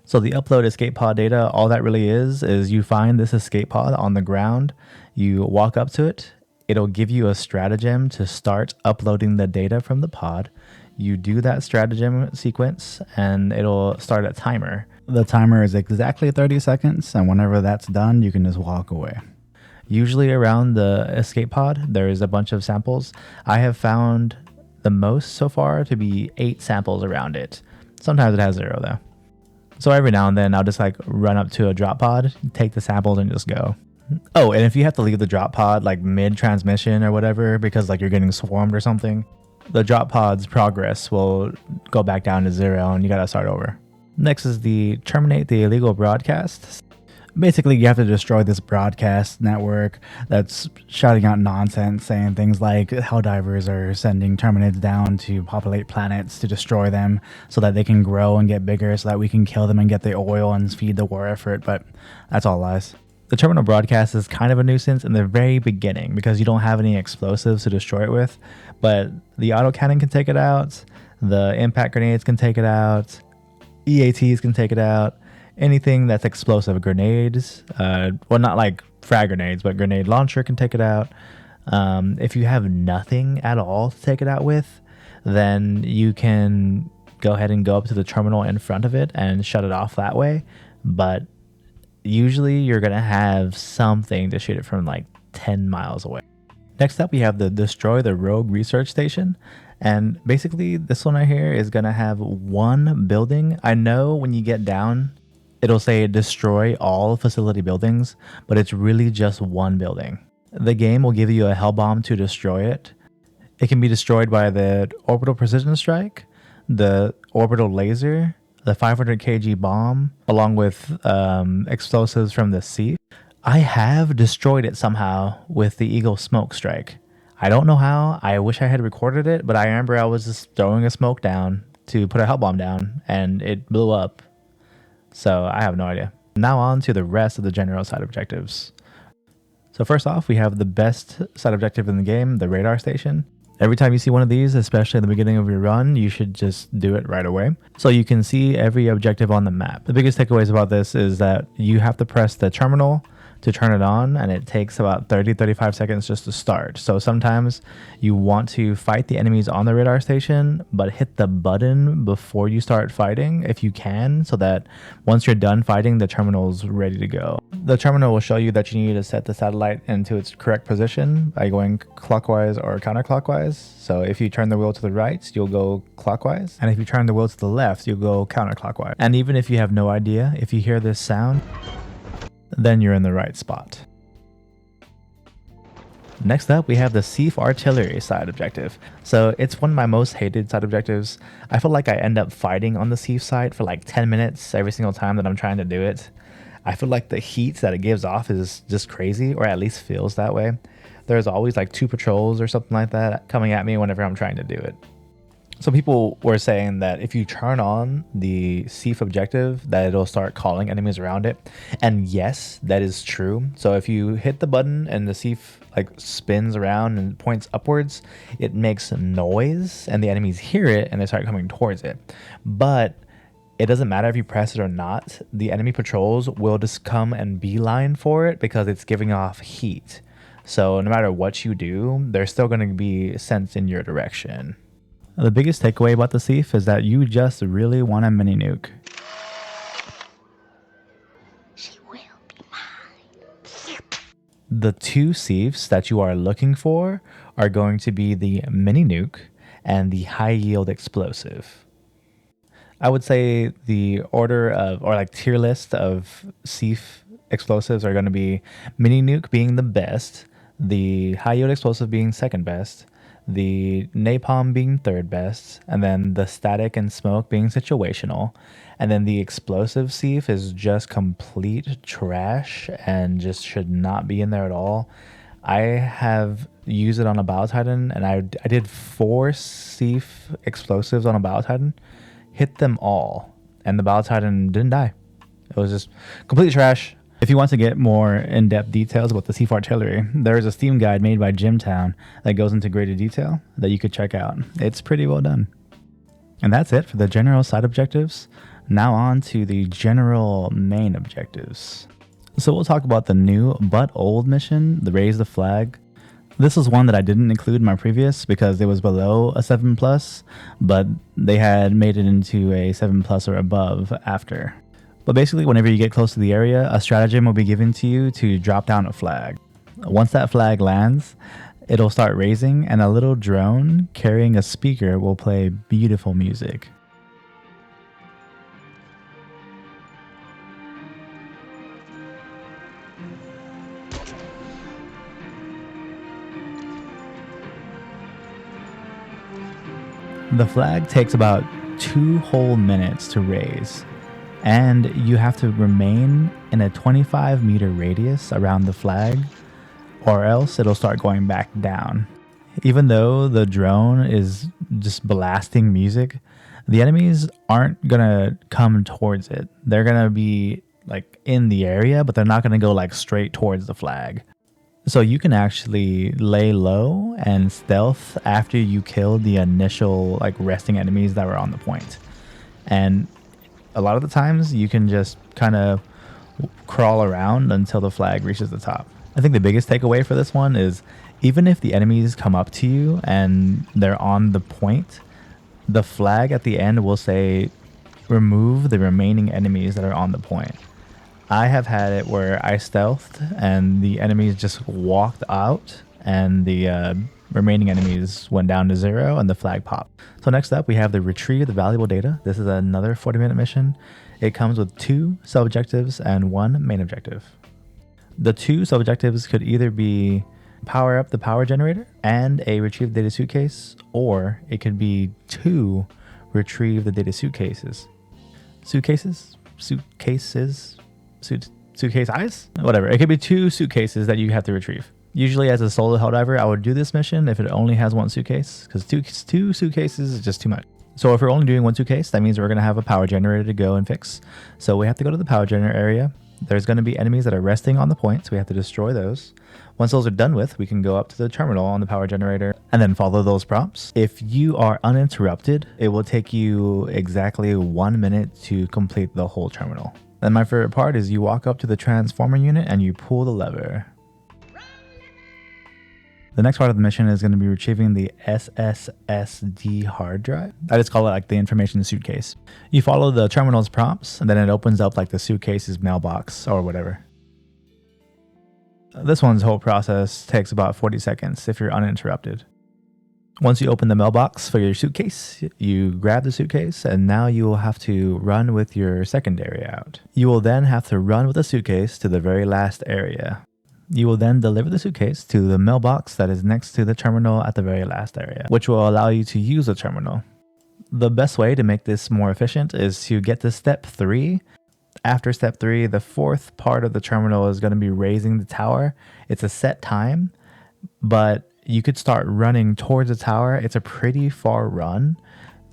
So the upload escape pod data, all that really is you find this escape pod on the ground, you walk up to it, it'll give you a stratagem to start uploading the data from the pod. You do that stratagem sequence and it'll start a timer. The timer is exactly 30 seconds, and whenever that's done, you can just walk away. Usually around the escape pod, there is a bunch of samples. I have found the most so far to be 8 samples around it. Sometimes it has 0 though. So every now and then I'll just like run up to a drop pod, take the samples and just go. Oh, and if you have to leave the drop pod like mid transmission or whatever because like you're getting swarmed or something, the drop pod's progress will go back down to 0 and you gotta start over. Next is the terminate the illegal broadcast. Basically, you have to destroy this broadcast network that's shouting out nonsense, saying things like Helldivers are sending Terminids down to populate planets to destroy them so that they can grow and get bigger so that we can kill them and get the oil and feed the war effort, but that's all lies. The terminal broadcast is kind of a nuisance in the very beginning because you don't have any explosives to destroy it with, but the autocannon can take it out, the impact grenades can take it out, EATs can take it out, anything that's explosive, grenades, well, not like frag grenades, but grenade launcher can take it out. If you have nothing at all to take it out with, then you can go ahead and go up to the terminal in front of it and shut it off that way, but usually you're going to have something to shoot it from like 10 miles away. Next up, we have the destroy the rogue research station. And basically this one right here is going to have one building. I know when you get down, it'll say destroy all facility buildings, but it's really just one building. The game will give you a hell bomb to destroy it. It can be destroyed by the orbital precision strike, the orbital laser, the 500 kg bomb, along with explosives from the SEAF. I have destroyed it somehow with the Eagle smoke strike. I don't know how. I wish I had recorded it, but I remember I was just throwing a smoke down to put a hell bomb down and it blew up. So I have no idea. Now on to the rest of the general side objectives. So first off, we have the best side objective in the game, the radar station. Every time you see one of these, especially at the beginning of your run, you should just do it right away. So you can see every objective on the map. The biggest takeaways about this is that you have to press the terminal to turn it on, and it takes about 30-35 seconds just to start. So sometimes you want to fight the enemies on the radar station, but hit the button before you start fighting if you can, so that once you're done fighting, the terminal's ready to go. The terminal will show you that you need to set the satellite into its correct position by going clockwise or counterclockwise. So if you turn the wheel to the right, you'll go clockwise, and if you turn the wheel to the left, you'll go counterclockwise. And even if you have no idea, if you hear this sound, then you're in the right spot. Next up, we have the SEAF artillery side objective. So it's one of my most hated side objectives. I feel like I end up fighting on the SEAF side for like 10 minutes every single time that I'm trying to do it. I feel like the heat that it gives off is just crazy, or at least feels that way. There's always like 2 patrols or something like that coming at me whenever I'm trying to do it. So people were saying that if you turn on the SEAF objective, that it'll start calling enemies around it. And yes, that is true. So if you hit the button and the SEAF like spins around and points upwards, it makes noise and the enemies hear it and they start coming towards it. But it doesn't matter if you press it or not. The enemy patrols will just come and beeline for it because it's giving off heat. So no matter what you do, they're still going to be sent in your direction. The biggest takeaway about the SEAF is that you just really want a mini nuke. She will be mine. The 2 SEAFs that you are looking for are going to be the mini nuke and the high yield explosive. I would say the order of, or like tier list of SEAF explosives are going to be mini nuke being the best, the high yield explosive being second best, the napalm being third best, and then the static and smoke being situational, and then the explosive SEAF is just complete trash and just should not be in there at all. I have used it on a Bile Titan, and I did 4 SEAF explosives on a Bile Titan, hit them all, and the Bile Titan didn't die. It was just complete trash. If you want to get more in-depth details about the SEAF artillery, there is a Steam guide made by Jimtown that goes into greater detail that you could check out. It's pretty well done. And that's it for the general side objectives. Now on to the general main objectives. So we'll talk about the new but old mission, the Raise the Flag. This was one that I didn't include in my previous because it was below a 7+, but they had made it into a 7+ or above after. But basically, whenever you get close to the area, a stratagem will be given to you to drop down a flag. Once that flag lands, it'll start raising, and a little drone carrying a speaker will play beautiful music. The flag takes about 2 whole minutes to raise, and you have to remain in a 25-meter radius around the flag, or else it'll start going back down. Even though the drone is just blasting music, the enemies aren't gonna come towards it. They're gonna be like in the area, but they're not gonna go like straight towards the flag. So you can actually lay low and stealth after you kill the initial like resting enemies that were on the point. And a lot of the times you can just kind of crawl around until the flag reaches the top. I think the biggest takeaway for this one is even if the enemies come up to you and they're on the point, the flag at the end will say remove the remaining enemies that are on the point. I have had it where I stealthed and the enemies just walked out and the remaining enemies went down to 0 and the flag popped. So next up we have the retrieve the valuable data. This is another 40-minute mission. It comes with 2 sub-objectives and 1 main objective. The 2 sub-objectives could either be power up the power generator and a retrieve the data suitcase, or it could be 2 retrieve the data suitcases. Suitcase eyes? Whatever. It could be 2 suitcases that you have to retrieve. Usually as a solo Helldiver, I would do this mission if it only has 1 suitcase, because 2 suitcases is just too much. So if we're only doing 1 suitcase, that means we're going to have a power generator to go and fix. So we have to go to the power generator area. There's going to be enemies that are resting on the point, so we have to destroy those. Once those are done with, we can go up to the terminal on the power generator and then follow those prompts. If you are uninterrupted, it will take you exactly 1 minute to complete the whole terminal. Then my favorite part is you walk up to the transformer unit and you pull the lever. The next part of the mission is going to be retrieving the SSD hard drive. I just call it like the information suitcase. You follow the terminal's prompts and then it opens up like the suitcase's mailbox or whatever. This one's whole process takes about 40 seconds if you're uninterrupted. Once you open the mailbox for your suitcase, you grab the suitcase and now you will have to run with your secondary out. You will then have to run with the suitcase to the very last area. You will then deliver the suitcase to the mailbox that is next to the terminal at the very last area, which will allow you to use the terminal. The best way to make this more efficient is to get to step 3. After step 3, the 4th part of the terminal is going to be raising the tower. It's a set time, but you could start running towards the tower. It's a pretty far run.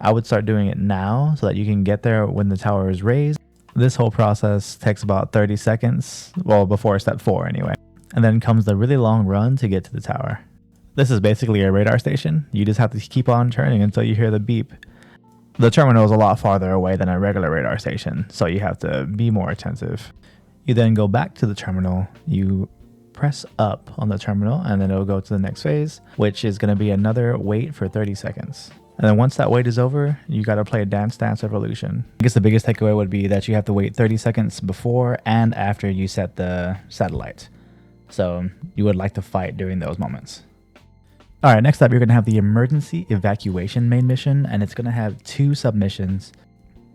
I would start doing it now so that you can get there when the tower is raised. This whole process takes about 30 seconds, well, before step 4 anyway. And then comes the really long run to get to the tower. This is basically a radar station. You just have to keep on turning until you hear the beep. The terminal is a lot farther away than a regular radar station, so you have to be more attentive. You then go back to the terminal, you press up on the terminal, and then it'll go to the next phase, which is going to be another wait for 30 seconds. And then once that wait is over, you got to play a Dance Dance Revolution. I guess the biggest takeaway would be that you have to wait 30 seconds before and after you set the satellite. So you would like to fight during those moments. All right, next up, you're going to have the Emergency Evacuation main mission, and it's going to have 2 submissions,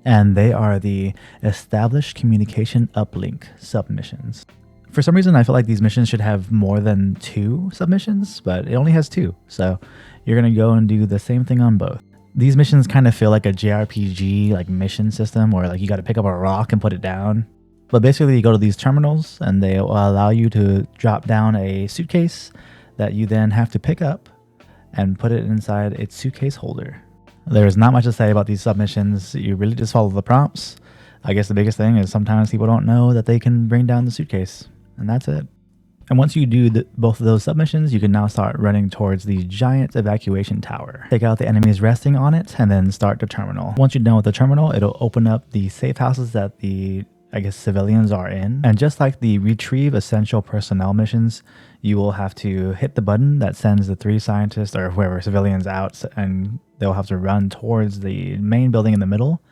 and they are the Establish Communication Uplink submissions. For some reason, I feel like these missions should have more than 2 submissions, but it only has 2, so you're going to go and do the same thing on both. These missions kind of feel like a JRPG like mission system where like you got to pick up a rock and put it down. But basically, you go to these terminals, and they will allow you to drop down a suitcase that you then have to pick up and put it inside its suitcase holder. There's not much to say about these submissions. You really just follow the prompts. I guess the biggest thing is sometimes people don't know that they can bring down the suitcase, and that's it. And once you do both of those submissions, you can now start running towards the giant evacuation tower. Take out the enemies resting on it, and then start the terminal. Once you're done with the terminal, it'll open up the safe houses that the civilians are in. And just like the retrieve essential personnel missions, you will have to hit the button that sends the 3 scientists or whoever civilians out, and they'll have to run towards the main building in the middle,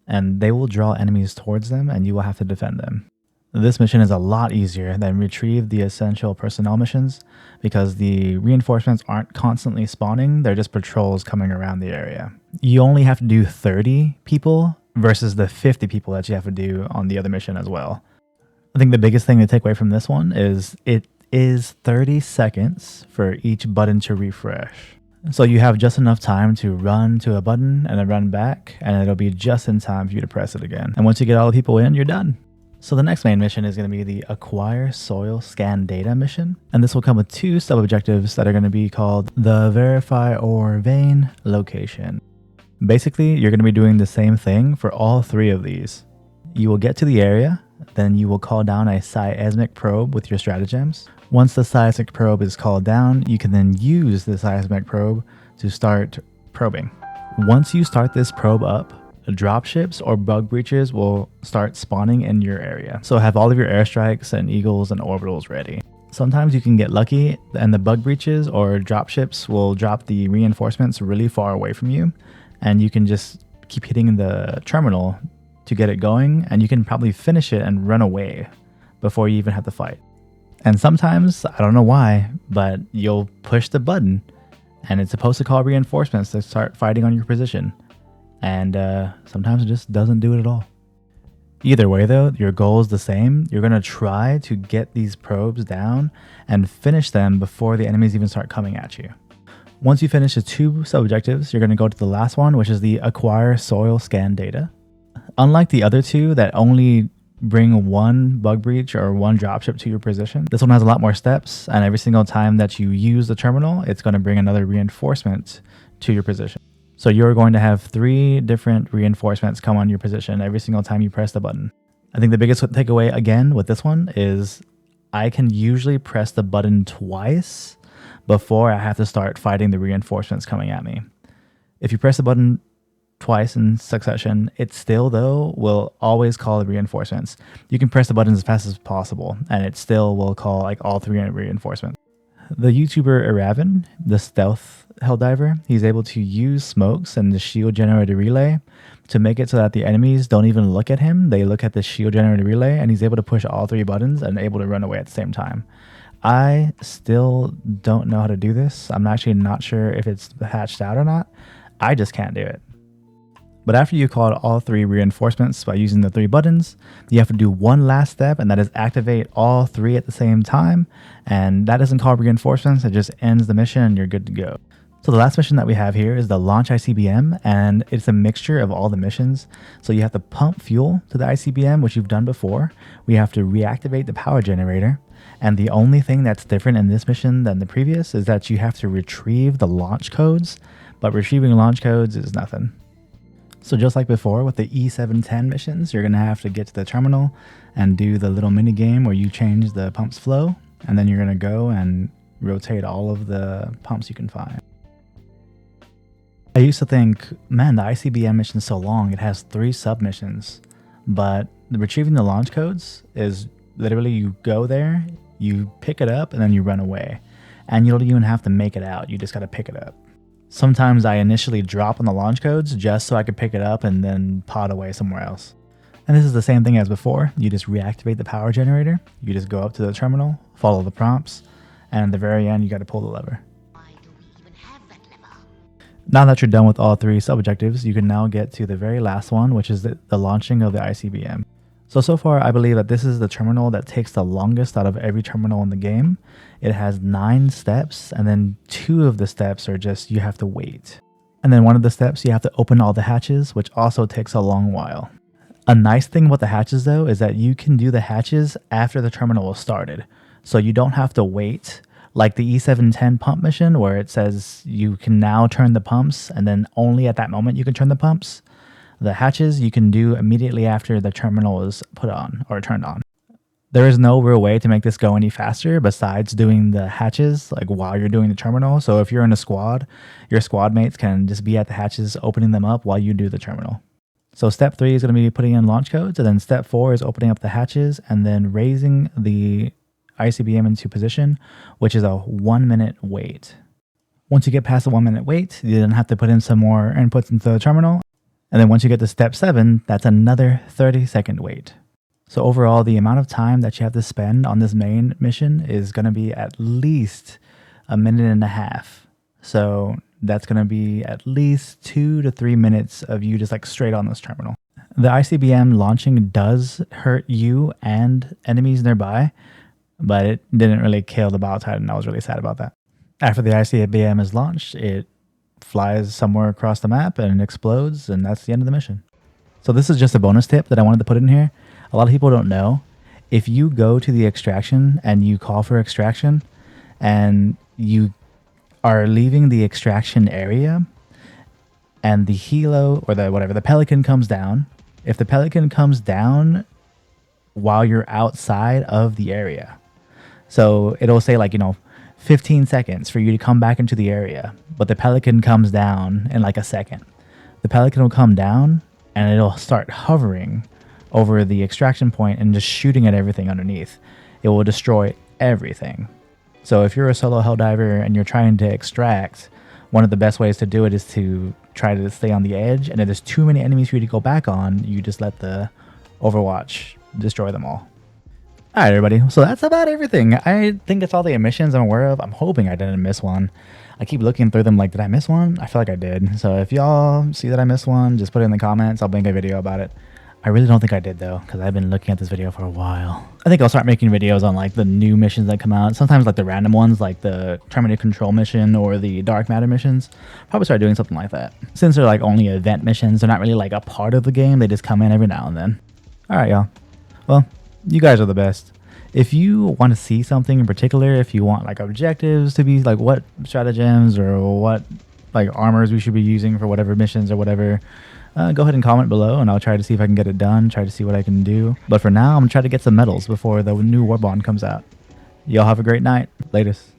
and they will draw enemies towards them, and you will have to defend them. This mission is a lot easier than retrieve the essential personnel missions because the reinforcements aren't constantly spawning, they're just patrols coming around the area. You only have to do 30 people versus the 50 people that you have to do on the other mission as well. I think the biggest thing to take away from this one is it is 30 seconds for each button to refresh. So you have just enough time to run to a button and then run back, and it'll be just in time for you to press it again. And once you get all the people in, you're done. So the next main mission is going to be the Acquire Soil Scan Data mission. And this will come with 2 sub-objectives that are going to be called the Verify or Vein Location. Basically, you're going to be doing the same thing for all 3 of these. You will get to the area, then you will call down a seismic probe with your stratagems. Once the seismic probe is called down, you can then use the seismic probe to start probing. Once you start this probe up, dropships or bug breaches will start spawning in your area. So have all of your airstrikes and eagles and orbitals ready. Sometimes you can get lucky and the bug breaches or dropships will drop the reinforcements really far away from you, and you can just keep hitting the terminal to get it going, and you can probably finish it and run away before you even have to fight. And sometimes, I don't know why, but you'll push the button and it's supposed to call reinforcements to start fighting on your position. And sometimes it just doesn't do it at all. Either way though, your goal is the same. You're going to try to get these probes down and finish them before the enemies even start coming at you. Once you finish the 2 sub-objectives, you're going to go to the last one, which is the Acquire Soil Scan Data. Unlike the other 2 that only bring 1 bug breach or 1 dropship to your position, this one has a lot more steps, and every single time that you use the terminal, it's going to bring another reinforcement to your position. So you're going to have 3 different reinforcements come on your position every single time you press the button. I think the biggest takeaway again with this one is I can usually press the button twice before I have to start fighting the reinforcements coming at me. If you press the button twice in succession, it still though will always call the reinforcements. You can press the buttons as fast as possible and it still will call like all 3 reinforcements. The YouTuber Eravin, the stealth Helldiver, he's able to use smokes and the shield generator relay to make it so that the enemies don't even look at him. They look at the shield generator relay and he's able to push all 3 buttons and able to run away at the same time. I still don't know how to do this. I'm actually not sure if it's hatched out or not. I just can't do it. But after you called all 3 reinforcements by using the 3 buttons, you have to do one last step, and that is activate all 3 at the same time. And that doesn't call reinforcements, it just ends the mission and you're good to go. So the last mission that we have here is the launch ICBM, and it's a mixture of all the missions. So you have to pump fuel to the ICBM, which you've done before. We have to reactivate the power generator. And the only thing that's different in this mission than the previous is that you have to retrieve the launch codes, but retrieving launch codes is nothing. So just like before with the E710 missions, you're going to have to get to the terminal and do the little mini game where you change the pump's flow, and then you're going to go and rotate all of the pumps you can find. I used to think, man, the ICBM mission is so long, it has 3 sub-missions, but retrieving the launch codes is literally you go there, you pick it up, and then you run away. And you don't even have to make it out, you just got to pick it up. Sometimes I initially drop on the launch codes just so I could pick it up and then pod away somewhere else. And this is the same thing as before. You just reactivate the power generator, you just go up to the terminal, follow the prompts, and at the very end you got to pull the lever. Why do we even have that lever? Now that you're done with all 3 sub-objectives, you can now get to the very last one, which is the launching of the ICBM. So far, I believe that this is the terminal that takes the longest out of every terminal in the game. It has 9 steps, and then 2 of the steps are just you have to wait. And then one of the steps, you have to open all the hatches, which also takes a long while. A nice thing about the hatches, though, is that you can do the hatches after the terminal is started. So you don't have to wait, like the E710 pump mission, where it says you can now turn the pumps, and then only at that moment you can turn the pumps. The hatches you can do immediately after the terminal is put on or turned on. There is no real way to make this go any faster besides doing the hatches like while you're doing the terminal. So if you're in a squad, your squad mates can just be at the hatches opening them up while you do the terminal. So step 3 is going to be putting in launch codes, and then step 4 is opening up the hatches and then raising the ICBM into position, which is a 1-minute wait. Once you get past the 1-minute wait, you then have to put in some more inputs into the terminal. And then once you get to step 7, that's another 30-second wait. So overall, the amount of time that you have to spend on this main mission is going to be at least 1.5 minutes. So that's going to be at least 2 to 3 minutes of you just like straight on this terminal. The ICBM launching does hurt you and enemies nearby, but it didn't really kill the Bile Titan. I was really sad about that. After the ICBM is launched, it flies somewhere across the map and it explodes, and that's the end of the mission. So this is just a bonus tip that I wanted to put in here. A lot of people don't know. If you go to the extraction and you call for extraction and you are leaving the extraction area and the helo or the pelican comes down, if the pelican comes down while you're outside of the area, so it'll say like, 15 seconds for you to come back into the area, but the pelican comes down in like a second. The pelican will come down and it'll start hovering over the extraction point and just shooting at everything underneath. It will destroy everything. So if you're a solo Helldiver and you're trying to extract, one of the best ways to do it is to try to stay on the edge, and if there's too many enemies for you to go back on, you just let the Overwatch destroy them all. Alright everybody, so that's about everything. I think that's all the missions I'm aware of. I'm hoping I didn't miss one. I keep looking through them like, did I miss one? I feel like I did. So if y'all see that I missed one, just put it in the comments. I'll make a video about it. I really don't think I did though, because I've been looking at this video for a while. I think I'll start making videos on like the new missions that come out. Sometimes like the random ones, like the Terminate Control mission or the Dark Matter missions. Probably start doing something like that. Since they're like only event missions, they're not really like a part of the game. They just come in every now and then. Alright y'all. Well, you guys are the best. If you want to see something in particular, if you want like objectives to be like what stratagems or what like armors we should be using for whatever missions or whatever, go ahead and comment below and I'll try to see if I can get it done, try to see what I can do. But for now, I'm going to try to get some medals before the new War Bond comes out. Y'all have a great night. Latest.